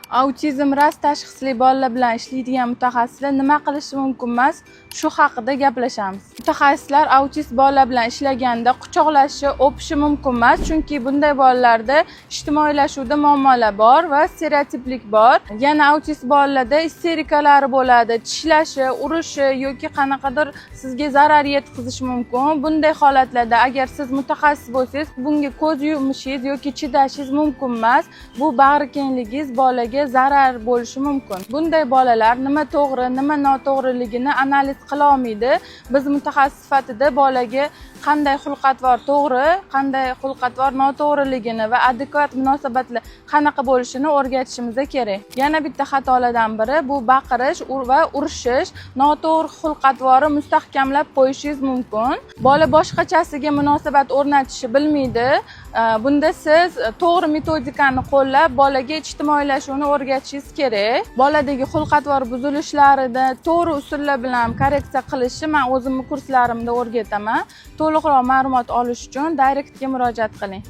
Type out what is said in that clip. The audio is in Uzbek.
Autizm rast tashxisli bolalar bilan ishlaydigan mutaxassislar nima qilishi mumkin emas, shu haqida gaplashamiz. Mutaxassislar autist bolalar bilan ishlaganda quchoqlashi, o'pishi mumkin emas, chunki bunday bolalarda ijtimoiylashuvda muammolar bor va stereotiplik bor. Yana autist bolalarda isterikalar bo'ladi, tishlashi, urishi yoki qanaqadir sizga zarar yetkazishi mumkin. Bunday holatlarda agar siz mutaxassis bo'lsangiz, bunga ko'z yumishingiz yoki chidashingiz mumkin emas. Bu bag'rikenglingiz bolaga zarar bo'lishi mumkin. Bunday bolalar nima to'g'ri, nima noto'g'riligini analiz qila olmaydi. Biz mutaxassis sifatida bolaga qanday xulq-atvor to'g'ri, qanday xulq-atvor noto'g'riligini va adekvat munosabatlar qanaqa bo'lishini o'rgatishimiz kerak. Yana bitta xatolardan biri bu baqirish va urishish, noto'g'ri xulq-atvorni mustahkamlab qo'yishingiz mumkin. Bola boshqachasiga munosabat o'rnatishni bilmaydi. Bunda siz to'g'ri metodikani qo'llab, bolaga ijtimoiylashuvni o'rgatishingiz kerak. Boladagi xulq-atvor buzilishlarini to'g'ri usullar bilan korreksiya qilishni men o'zimning kurslarimda o'rgataman. To'liqroq ma'lumot olish uchun Directga murojaat qiling.